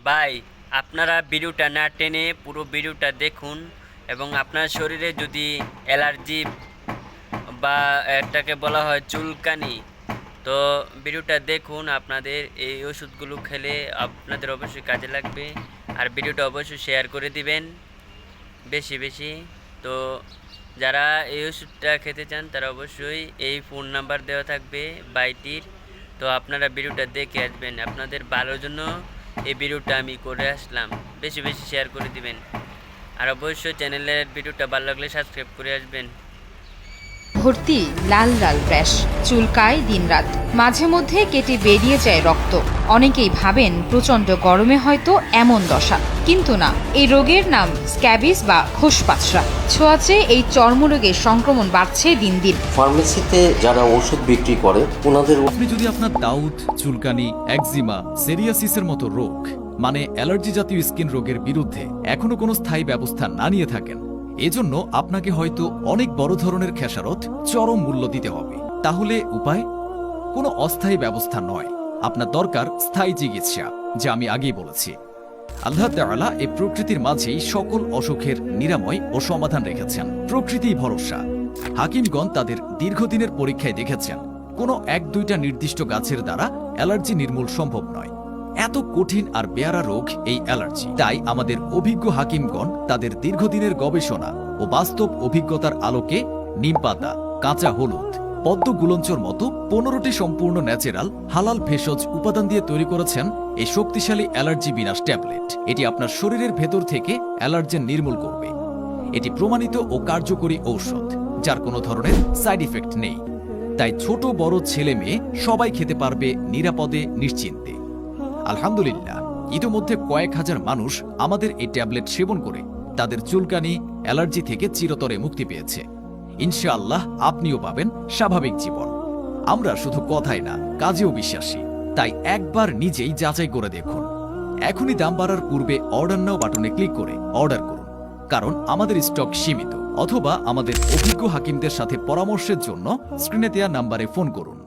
ভাই, আপনারা ভিডিওটা না টেনে পুরো ভিডিওটা দেখুন এবং আপনার শরীরে যদি অ্যালার্জি বা এটাকে বলা হয় চুলকানি, তো ভিডিওটা দেখুন। আপনাদের এই ওষুধগুলো খেলে আপনাদের অবশ্যই কাজে লাগবে। আর ভিডিওটা অবশ্যই শেয়ার করে দিবেন বেশি বেশি। তো যারা এই ওষুধটা খেতে চান তারা অবশ্যই এই ফোন নাম্বার দেওয়া থাকবে বাইটির। তো আপনারা ভিডিওটা দেখে আসবেন, আপনাদের ভালোর জন্য এই ভিডিওটা আমি করে আসলাম। বেশি বেশি শেয়ার করে দিবেন। আর অবশ্যই চ্যানেলের ভিডিওটা ভালো লাগলে সাবস্ক্রাইব করে আসবেন। ভর্তি লাল লাল র্যাশ, চুলকায় দিনরাত, মাঝে মধ্যে কেটে বেরিয়ে যায় রক্ত। অনেকেই ভাবেন প্রচণ্ড গরমে হয়তো এমন দশা, কিন্তু না, এই রোগের নাম স্ক্যাবিস বা খোসপাচড়া। ছোঁয়াচে এই চর্মরোগের সংক্রমণ বাড়ছে দিন দিন। ফার্মেসিতে যারা ওষুধ বিক্রি করে ওনাদের আপনি যদি আপনার দাউদ, চুলকানি, একজিমা, সেরিয়াসিসের মতো রোগ মানে অ্যালার্জি জাতীয় স্কিন রোগের বিরুদ্ধে এখনো কোনো স্থায়ী ব্যবস্থা না নিয়ে থাকেন, এজন্য আপনাকে হয়তো অনেক বড় ধরনের খেসারত, চরম মূল্য দিতে হবে। তাহলে উপায়? কোনো অস্থায়ী ব্যবস্থা নয়, আপনার দরকার স্থায়ী চিকিৎসা, যা আমি আগেই বলেছি। আল্লাহ তাআলা এই প্রকৃতির মাঝেই সকল অসুখের নিরাময় ও সমাধান রেখেছেন। প্রকৃতিই ভরসা। হাকিমগণ তাদের দীর্ঘদিনের পরীক্ষায় দেখেছেন কোনো এক দুইটা নির্দিষ্ট গাছের দ্বারা অ্যালার্জি নির্মূল সম্ভব নয়। এত কঠিন আর বেয়ারা রোগ এই অ্যালার্জি। তাই আমাদের অভিজ্ঞ হাকিমগণ তাদের দীর্ঘদিনের গবেষণা ও বাস্তব অভিজ্ঞতার আলোকে নিমপাতা, কাঁচা হলুদ, পদ্ম গুলঞ্চর মতো 15টি সম্পূর্ণ ন্যাচারাল হালাল ভেষজ উপাদান দিয়ে তৈরি করেছেন এই শক্তিশালী অ্যালার্জি বিনাশ ট্যাবলেট। এটি আপনার শরীরের ভেতর থেকে অ্যালার্জেন নির্মূল করবে। এটি প্রমাণিত ও কার্যকরী ঔষধ, যার কোনো ধরনের সাইড ইফেক্ট নেই। তাই ছোট বড় ছেলে মেয়ে সবাই খেতে পারবে নিরাপদে, নিশ্চিন্তে। আলহামদুলিল্লাহ, ইতিমধ্যে কয়েক হাজার মানুষ আমাদের এই ট্যাবলেট সেবন করে তাদের চুলকানি, অ্যালার্জি থেকে চিরতরে মুক্তি পেয়েছে। ইনশাআল্লাহ আপনিও পাবেন স্বাভাবিক জীবন। আমরা শুধু কথায় না, কাজেও বিশ্বাসী। তাই একবার নিজেই যাচাই করে দেখুন। এখনই দাম বাড়ার পূর্বে অর্ডার নাও বাটনে ক্লিক করে অর্ডার করুন, কারণ আমাদের স্টক সীমিত। অথবা আমাদের অভিজ্ঞ হাকিমদের সাথে পরামর্শের জন্য স্ক্রিনে দেওয়া নাম্বারে ফোন করুন।